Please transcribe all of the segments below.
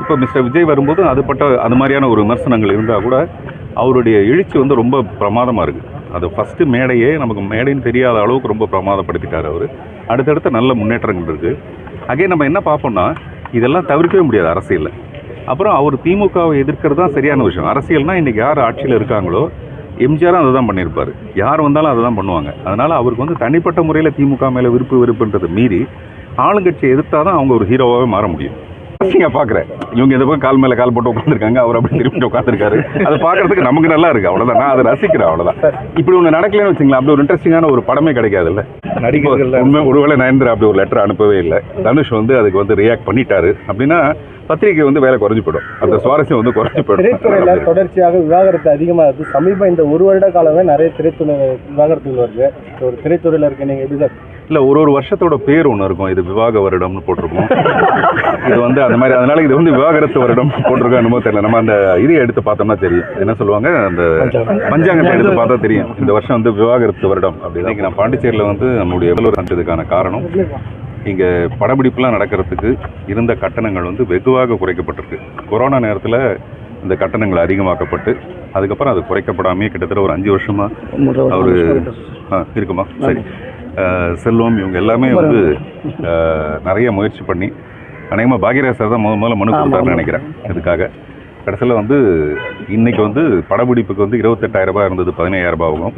இப்போ மிஸ்டர் விஜய் வரும்போது அது மாதிரியான ஒரு விமர்சனங்கள் இருந்தால் கூட அவருடைய எழுச்சி வந்து ரொம்ப பிரமாதமாக இருக்குது. அது ஃபஸ்ட்டு மேடையே நமக்கு மேடைன்னு தெரியாத அளவுக்கு ரொம்ப பிரமாதப்படுத்திட்டார் அவர். அடுத்தடுத்த நல்ல முன்னேற்றங்கள் இருக்குது. அகைன் நம்ம என்ன பார்ப்போம்னா, இதெல்லாம் தவிர்க்கவே முடியாது அரசியலில். அப்புறம் அவர் திமுகவை எதிர்க்கிறது தான் சரியான விஷயம். அரசியல்னால் இன்றைக்கி யார் ஆட்சியில் இருக்காங்களோ, எம்ஜிஆரும் அதை தான் பண்ணியிருப்பார். யார் வந்தாலும் அதை தான் பண்ணுவாங்க. அதனால் அவருக்கு வந்து தனிப்பட்ட முறையில் திமுக மேலே விருப்புன்றதை மீறி ஆளுங்கட்சியை எதிர்த்தால் தான் அவங்க ஒரு ஹீரோவாகவே மாற முடியும். இன்ட்ரெஸ்டிங்காக பார்க்குறேன். இவங்க எதை போய் கால் மேலே கால் போட்டு உட்காந்துருக்காங்க, அவர் அப்படி திரும்பி உட்காந்துருக்காரு. அதை பார்க்குறதுக்கு நமக்கு நல்லா இருக்குது, அவ்வளோதான். நான் அதை ரசிக்கிறேன், அவ்வளோதான். இப்படி ஒன்று நடக்கலன்னு வச்சுங்களேன், அப்படி ஒரு இன்ட்ரெஸ்டிங்கான ஒரு படமே கிடைக்காதுல்ல. நடிகர்கள் உண்மை ஒருவேளை நயன்தாரா அப்படி ஒரு லெட்டர் அனுப்பவே இல்லை. தனுஷ் வந்து அதுக்கு வந்து ரியாக்ட் பண்ணிட்டாரு அப்படின்னா பத்திரிகை வந்து வேலை குறைஞ்சி போயிடும், அந்த சுவாரஸ்யம் வந்து குறைஞ்சி போயிடும். திரைத்துறையில் தொடர்ச்சியாக விவாகரத்து அதிகமாக இருக்குது. சமீபம் இந்த ஒரு வருட காலமே நிறைய திரைத்துறை விவாகரத்துகள் வருது. ஒரு திரைத்துறையில் இருக்க நீங்கள் எப்படி சார்? இல்லை, ஒரு வருஷத்தோட பேர் ஒன்று இருக்கும். இது விவாக வருடம்னு போட்டிருக்கோம். இது வந்து அந்த மாதிரி, அதனால இது வந்து விவாகரத்து வருடம் போட்டிருக்கோம். என்னமோ தெரியல. நம்ம அந்த இதை எடுத்து பார்த்தோம்னா தெரியும். என்ன சொல்லுவாங்க, அந்த பஞ்சாங்கத்தை எடுத்து பார்த்தா தெரியும். இந்த வருஷம் வந்து விவாகரத்து வருடம் அப்படின்னு. நான் பாண்டிச்சேரியில் வந்து நம்மளுடைய எவ்வளோ சந்ததுக்கான காரணம், இங்கே படப்பிடிப்புலாம் நடக்கிறதுக்கு இருந்த கட்டணங்கள் வந்து வெகுவாக குறைக்கப்பட்டிருக்கு. கொரோனா நேரத்தில் இந்த கட்டணங்கள் அதிகமாக்கப்பட்டு அதுக்கப்புறம் அது குறைக்கப்படாமே கிட்டத்தட்ட ஒரு 5 வருஷமாக அவர் இருக்குமா. சரி, செல்வம் இவங்க எல்லாமே வந்து நிறைய முயற்சி பண்ணி அநேகமாக பாக்யராஜ் சார் தான் முதல்ல மனு கொடுத்தாருன்னு நினைக்கிறேன். இதுக்காக கடைசியில் வந்து இன்றைக்கி வந்து படப்பிடிப்புக்கு வந்து 28,000 ரூபாய் இருந்தது 15,000 ரூபாவும்,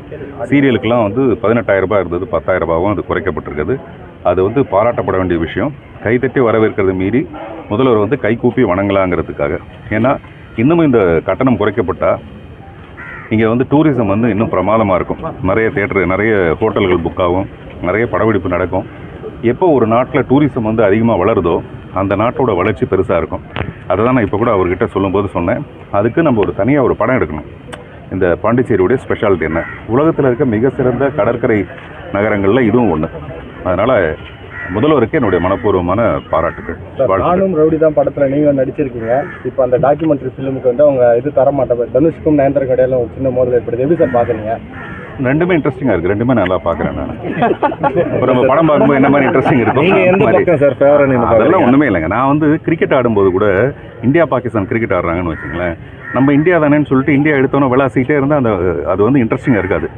சீரியலுக்கெலாம் வந்து 18,000 ரூபாய் இருந்தது 10,000 ரூபாவும் அது குறைக்கப்பட்டிருக்குது. அது வந்து பாராட்டப்பட வேண்டிய விஷயம். கைத்தட்டி வரவேற்கிறத மீறி முதல்வர் வந்து கைகூப்பி வணங்கலாங்கிறதுக்காக. ஏன்னா இன்னமும் இந்த கட்டணம் குறைக்கப்பட்டால் இங்கே வந்து டூரிசம் வந்து இன்னும் பிரமாதமாக இருக்கும். நிறைய தியேட்டரு, நிறைய ஹோட்டல்கள் புக் ஆகும், நிறைய படப்பிடிப்பு நடக்கும். எப்போ ஒரு நாட்டில் டூரிசம் வந்து அதிகமாக வளருதோ அந்த நாட்டோட வளர்ச்சி பெருசாக இருக்கும். அதை தான் நான் இப்போ கூட அவர்கிட்ட சொல்லும்போது சொன்னேன். அதுக்கு நம்ம ஒரு தனியாக ஒரு படம் எடுக்கணும். இந்த பாண்டிச்சேரியுடைய ஸ்பெஷாலிட்டி என்ன, உலகத்தில் இருக்க மிக சிறந்த கடற்கரை நகரங்களில் இதுவும் ஒன்று. அதனால் முதல்வருக்கு என்னுடைய மனப்பூர்வமான பாராட்டுகள். நானும் ரவுடி தான் படத்தில் நீங்கள் நடிச்சிருக்கீங்க. இப்போ அந்த டாக்குமெண்ட்ரி ஃபிலிமுக்கு வந்து அவங்க இது தரமாட்டேன், தனுஷ்க்கும் நயன்தாரா கடையில் ஒரு சின்ன மோதல் ஏற்படுது. எப்படி சார் பார்க்குறீங்க? ரெண்டுமே இன்ட்ரெஸ்டிங்காக இருக்குது, ரெண்டுமே நல்லா பார்க்குறேன் நான். இப்போ நம்ம படம் பார்க்கும்போது என்ன மாதிரி இன்ட்ரெஸ்டிங் இருக்கும் சார்? ஃபேவரட் அதெல்லாம் ஒன்றுமே இல்லைங்க. நான் வந்து கிரிக்கெட் ஆடும்போது கூட இந்தியா பாகிஸ்தான் கிரிக்கெட் ஆடுறாங்கன்னு வச்சுங்களேன், நம்ம இந்தியா தானேன்னு சொல்லிட்டு இந்தியா எடுத்தோன்னே விளாசிக்கிட்டே இருந்தால் அது வந்து இன்ட்ரெஸ்டிங்காக இருக்காது.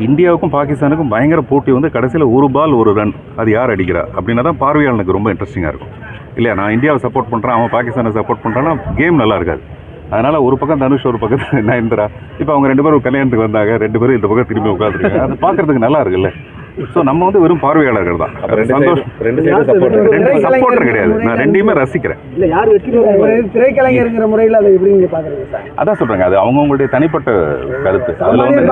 இந்தியாவுக்கும் பாகிஸ்தானுக்கும் பயங்கர போட்டி வந்து கடைசியில் ஒரு பால் ஒரு ரன், அது யார் அடிக்கிறா அப்படின்னா தான் பார்வையாளனுக்கு ரொம்ப இன்ட்ரெஸ்டிங்காக இருக்கும் இல்லையா. நான் இந்தியாவை சப்போர்ட் பண்ணுறேன், அவன் பாகிஸ்தானை சப்போர்ட் பண்ணுறான்னா கேம் நல்லா இருக்காது. அதனால் ஒரு பக்கம் தனுஷ், ஒரு பக்கம் நயன்தாரா. இப்போ அவங்க 2 பேரும் கல்யாணத்துக்கு வந்தாங்க, 2 பேரும் இந்த பக்கம் திரும்பி உட்காந்துருக்காங்க. அது பார்க்குறதுக்கு நல்லா இருக்குல்ல. ஸோ நம்ம வந்து வெறும் பார்வையாளர்கள் தான். சந்தோஷம், சப்போர்ட்டர் கிடையாது. நான் ரெண்டையுமே ரசிக்கிறேன். திரைக்கலைஞருங்கிற முறையில் அதை எப்படி நீங்கள் பார்க்குறீங்க சார்? அதான் சொல்கிறேங்க, அது அவங்கவுங்களுடைய தனிப்பட்ட கருத்து. அதில் வந்து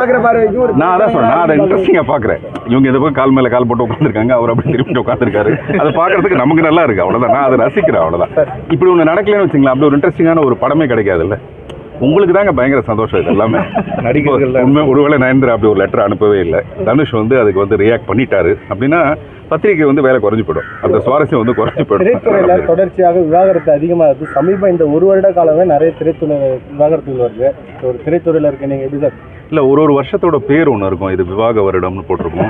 நான் அதான் சொல்கிறேன், நான் அதை இன்ட்ரெஸ்டிங்காக பார்க்குறேன். இவங்க எதை போய் கால் மேலே கால் போட்டு உட்காந்துருக்காங்க, அவர் அப்படி திரும்பி உட்காந்துருக்காரு. அதை பார்க்குறதுக்கு நமக்கு நல்லா இருக்குது, அவ்வளோதான். நான் அதை ரசிக்கிறேன், அவ்வளோதான். இப்படி ஒன்று நடக்கலன்னு வச்சுங்களேன், அப்படி ஒரு இன்ட்ரெஸ்டிங்கான ஒரு படமே கிடைக்காதுல்ல. உங்களுக்கு தாங்க பயங்கர சந்தோஷம். இது எல்லாமே நடிகர்கள் உண்மை ஒருவேளை நயன்தாரா அப்படி ஒரு லெட்டர் அனுப்பவே இல்லை. தனுஷ் வந்து அதுக்கு வந்து ரியாக்ட் பண்ணிட்டாரு அப்படின்னா பத்திரிகை வந்து வேலை குறைஞ்சி போயிடும், அந்த சுவாரஸ்யம் வந்து குறைஞ்சி போயிடும். திரைத்துறையில் தொடர்ச்சியாக விவாகரத்து அதிகமாக இருக்குது. சமீபம் இந்த ஒரு வருட காலமே நிறைய திரைத்துறை விவாகரத்துகள் வருது. ஒரு திரைத்துறையில் இருக்க நீங்கள் எப்படி சார்? இல்லை, ஒரு வருஷத்தோட பேர் ஒன்று இருக்கும். இது விவாக வருடம்னு போட்டிருக்கோம்.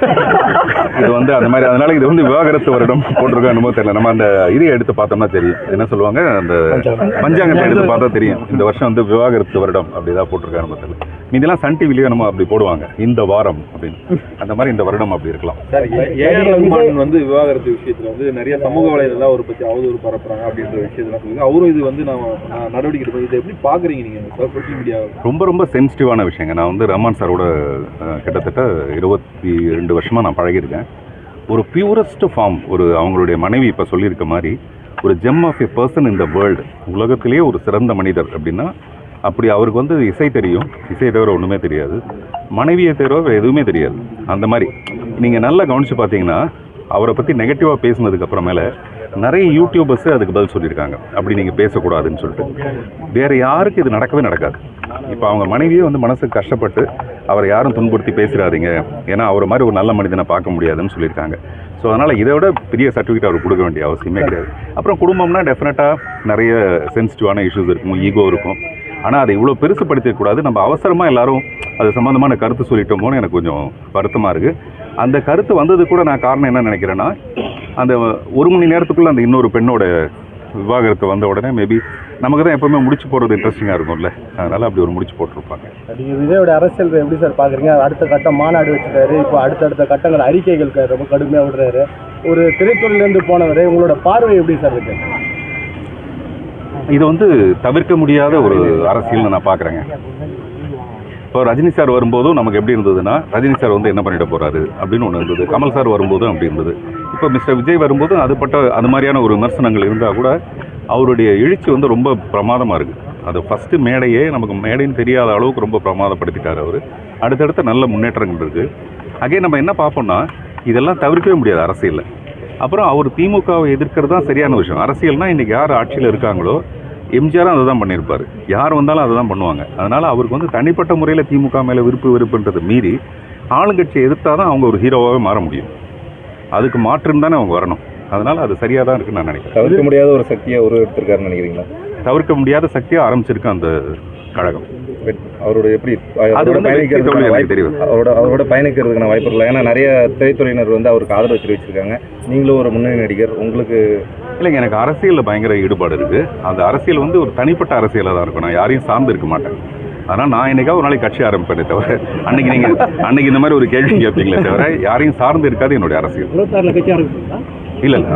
இது வந்து அந்த மாதிரி, அதனால இது வந்து விவாகரத்து வருடம் போட்டிருக்கோம். என்னமோ தெரியல. நம்ம அந்த இதை எடுத்து பார்த்தோம்னா தெரியும். என்ன சொல்லுவாங்க, அந்த பஞ்சாங்கத்தை எடுத்து பார்த்தா தெரியும். இந்த வருஷம் வந்து விவாகரத்து வருடம் அப்படிதான் போட்டிருக்காங்க. நம்ம தெரியல, மீதெல்லாம் சன் டிவிலேயே நம்ம அப்படி போடுவாங்க, இந்த வாரம் அப்படின்னு. அந்த மாதிரி இந்த வருடம் அப்படி இருக்கலாம். வந்து விவாகரத்து விஷயத்துல வந்து நிறைய சமூக வலைதளம் ஒரு பற்றி அவதூறு பரப்புறாங்க அப்படின்ற விஷயத்தெல்லாம் சொல்லுங்க. அவரும் இது வந்து நான் நடவடிக்கை எடுப்பது, இதை எப்படி பார்க்குறீங்க நீங்கள் சோஷியல் மீடியா? ரொம்ப ரொம்ப சென்சிட்டிவான விஷயங்க. நான் வந்து ரஹ்மான் சாரோட கிட்டத்தட்ட 22 வருஷமாக நான் பழகியிருக்கேன். ஒரு பியூரஸ்ட் ஃபார்ம், ஒரு அவங்களுடைய மனைவி இப்போ சொல்லியிருக்க மாதிரி ஒரு gem of a person in the world, உலகத்திலேயே ஒரு சிறந்த மனிதர் அப்படின்னா அப்படி அவருக்கு வந்து இசை தெரியும், இசையை தவிர ஒன்றுமே தெரியாது, மனைவியை தவிர வேறு எதுவுமே தெரியாது. அந்த மாதிரி நீங்கள் நல்லா கவனித்து பார்த்தீங்கன்னா அவரை பற்றி நெகட்டிவாக பேசுனதுக்கு அப்புறமேல நிறைய யூடியூபர்ஸு அதுக்கு பதில் சொல்லியிருக்காங்க, அப்படி நீங்கள் பேசக்கூடாதுன்னு சொல்லிட்டு. வேறு யாருக்கு இது நடக்கவே நடக்காது. இப்போ அவங்க மனைவியே வந்து மனசுக்கு கஷ்டப்பட்டு அவரை யாரும் துன்புறுத்தி பேசிடாதீங்க, ஏன்னா அவரை மாதிரி ஒரு நல்ல மனிதனை பார்க்க முடியாதுன்னு சொல்லியிருக்காங்க. ஸோ அதனால் இதை விட பெரிய சர்டிஃபிகேட் அவர் கொடுக்க வேண்டிய அவசியமே கிடையாது. அப்புறம் குடும்பம்னா டெஃபினட்டாக நிறைய சென்சிட்டிவான இஷ்யூஸ் இருக்கும், ஈகோ இருக்கும். ஆனால் அதை இவ்வளோ பெருசுப்படுத்திடக்கூடாது. நம்ம அவசரமாக எல்லாரும் அது சம்மந்தமான கருத்து சொல்லிட்டோமோன்னு எனக்கு கொஞ்சம் வருத்தமாக இருக்குது. அந்த கருத்து வந்தது கூட நான் காரணம் என்ன நினைக்கிறேன்னா, அந்த 1 மணி நேரத்துக்குள்ளே அந்த இன்னொரு பெண்ணோட விவாகரத்து வந்த உடனே மேபி நமக்கு தான் எப்பவுமே முடிச்சு போடுறது இன்ட்ரெஸ்டிங்காக இருக்கும்ல, அதனால அப்படி ஒரு முடிச்சு போட்டிருப்பாங்க. நீங்கள் விஜயோட அரசியல் எப்படி சார் பார்க்குறீங்க? அடுத்த கட்டம் மாநாடு வச்சுட்டாரு, இப்போ அடுத்தடுத்த கட்டங்கள் அறிக்கைகள் ரொம்ப கடுமையாக விடுறாரு. ஒரு திரைத்துறையிலேருந்து போனவர், உங்களோட பார்வை எப்படி சார் இருக்கு? இது வந்து தவிர்க்க முடியாத ஒரு அரசியல்னு நான் பார்க்குறேங்க. இப்போ ரஜினி சார் வரும்போதும் நமக்கு எப்படி இருந்ததுன்னா, ரஜினி சார் வந்து என்ன பண்ணிட போகிறாரு அப்படின்னு ஒன்று இருந்தது. கமல் சார் வரும்போதும் அப்படி இருந்தது. இப்போ மிஸ்டர் விஜய் வரும்போதும் அது மாதிரியான ஒரு விமர்சனங்கள் இருந்தால் கூட அவருடைய எழுச்சி வந்து ரொம்ப பிரமாதமாக இருக்குது. அது ஃபஸ்ட்டு மேடையே நமக்கு மேடைன்னு தெரியாத அளவுக்கு ரொம்ப பிரமாதப்படுத்திட்டார் அவர். அடுத்தடுத்த நல்ல முன்னேற்றங்கள் இருக்குது. அகைன் நம்ம என்ன பார்ப்போம்னா, இதெல்லாம் தவிர்க்கவே முடியாது அரசியலில். அப்புறம் அவர் திமுகவை எதிர்க்கிறது தான் சரியான விஷயம். அரசியல்னால் இன்றைக்கி யார் ஆட்சியில் இருக்காங்களோ, எம்ஜிஆரும் அதை தான் பண்ணியிருப்பார், யார் வந்தாலும் அதை தான் பண்ணுவாங்க. அதனால் அவருக்கு வந்து தனிப்பட்ட முறையில் திமுக மேலே விருப்புன்றதை மீறி ஆளுங்கட்சியை எதிர்த்தால் தான் அவங்க ஒரு ஹீரோவாகவே மாற முடியும். அதுக்கு மாற்றம் தானே அவங்க வரணும். அதனால் அது சரியாக தான் இருக்குன்னு நான் நினைக்கிறேன். தவிர்க்க முடியாத ஒரு சக்தியை எடுத்திருக்காருன்னு நினைக்கிறீங்களா? தவிர்க்க முடியாத சக்தியாக ஆரம்பிச்சிருக்கு அந்த கழகம். அவரோட எப்படி அது வந்து எனக்கு தெரியும். அவரோட பயணிக்கிறதுக்கான வாய்ப்பு இல்லை. ஏன்னா நிறைய திரைத்துறையினர் வந்து அவருக்கு ஆதரவு தெரிவிச்சிருக்காங்க. நீங்களும் ஒரு முன்னணி நடிகர், உங்களுக்கு இல்லைங்க, எனக்கு அரசியலில் பயங்கர ஈடுபாடு இருக்குது. அந்த அரசியல் வந்து ஒரு தனிப்பட்ட அரசியலாக தான் இருக்கும். நான் யாரையும் சார்ந்து இருக்க மாட்டேன். அதனால் நான் என்னைக்காவது ஒரு நாளைக்கு கட்சி ஆரம்பிப்பேனே தவிர, அன்னைக்கு இந்த மாதிரி ஒரு கேள்வி கேட்பீங்களே தவிர யாரையும் சார்ந்து இருக்காது என்னுடைய அரசியல். இல்லை இல்லை,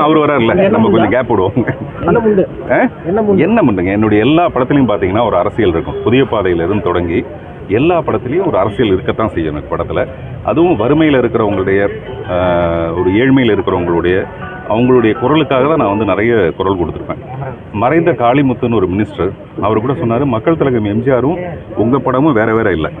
அவர் வராருல்ல, நம்ம கொஞ்சம் கேப் விடுவோம். என்ன பண்ணுங்க, என்னுடைய எல்லா படத்துலையும் பார்த்தீங்கன்னா ஒரு அரசியல் இருக்கும். புதிய பாதையிலிருந்து தொடங்கி எல்லா படத்துலையும் ஒரு அரசியல் இருக்கத்தான் செய்யும் எனக்கு படத்தில். அதுவும் வறுமையில் இருக்கிறவங்களுடைய, ஒரு ஏழ்மையில் இருக்கிறவங்களுடைய, அவங்களுடைய குரலுக்காக தான் நான் வந்து நிறைய குரல் கொடுத்துருப்பேன். மறைந்த காளிமுத்துன்னு ஒரு மினிஸ்டர், அவர் கூட சொன்னார், மக்கள் தலைவர் எம்ஜிஆரும் உங்கள் படமும் வேறு வேறு இல்லை,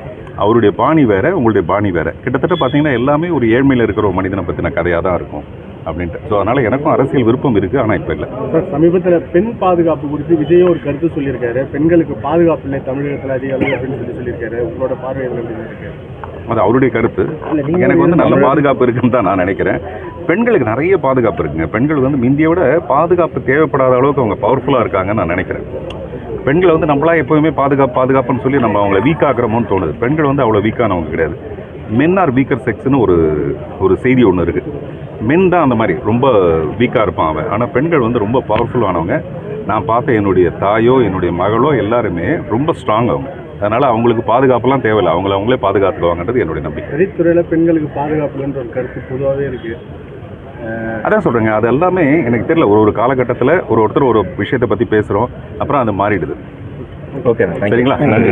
அவருடைய பாணி வேறு, உங்களுடைய பாணி வேறு. கிட்டத்தட்ட பார்த்தீங்கன்னா எல்லாமே ஒரு ஏழ்மையில் இருக்கிற ஒரு மனிதனை பற்றின கதையாக தான் இருக்கும் அப்படின்ட்டு. ஸோ அதனால் எனக்கும் அரசியல் விருப்பம் இருக்குது, ஆனால் இப்போ இல்லை. சார், சமீபத்தில் பெண் பாதுகாப்பு குறித்து விஜயும் ஒரு கருத்து சொல்லியிருக்காரு. பெண்களுக்கு பாதுகாப்பு இல்லை தமிழகத்தில் அதிக அளவு அப்படின்னு சொல்லியிருக்காரு. உங்களோட பார்வை எதில் இருக்கு? அது அவருடைய கருத்து. எனக்கு வந்து நல்ல பாதுகாப்பு இருக்குன்னு தான் நான் நினைக்கிறேன். பெண்களுக்கு நிறைய பாதுகாப்பு இருக்குங்க. பெண்கள் வந்து இந்தியை விட பாதுகாப்பு தேவைப்படாத அளவுக்கு அவங்க பவர்ஃபுல்லாக இருக்காங்கன்னு நான் நினைக்கிறேன். பெண்களை வந்து நம்மளா எப்போவுமே பாதுகாப்புன்னு சொல்லி நம்ம அவங்கள வீக் ஆக்குறோமோன்னு தோணுது. பெண்கள் வந்து அவ்வளோ வீக்கானவங்க கிடையாது. மென் ஆர் வீக்கர் செக்ஸ்னு ஒரு செய்தி ஒன்று இருக்குது. மென் தான் அந்த மாதிரி ரொம்ப வீக்காக இருப்பான் அவன். ஆனால் பெண்கள் வந்து ரொம்ப பவர்ஃபுல்லானவங்க. நான் பார்த்த என்னுடைய தாயோ என்னுடைய மகளோ எல்லாருமே ரொம்ப ஸ்ட்ராங் அவங்க. அதனால் அவங்களுக்கு பாதுகாப்புலாம் தேவையில்லை, அவங்களே பாதுகாத்துக்குவாங்கன்றது என்னுடைய நம்பிக்கை. திரைத்துறையில் பெண்களுக்கு பாதுகாப்புன்ற ஒரு கருத்து பொதுவாகவே இருக்குது. அதான் சொல்கிறேங்க, அது எல்லாமே எனக்கு தெரியல. ஒரு காலகட்டத்தில் ஒருத்தர் ஒரு விஷயத்தை பற்றி பேசுகிறோம், அப்புறம் அது மாறிடுது. ஓகே, சரிங்களா? நன்றி.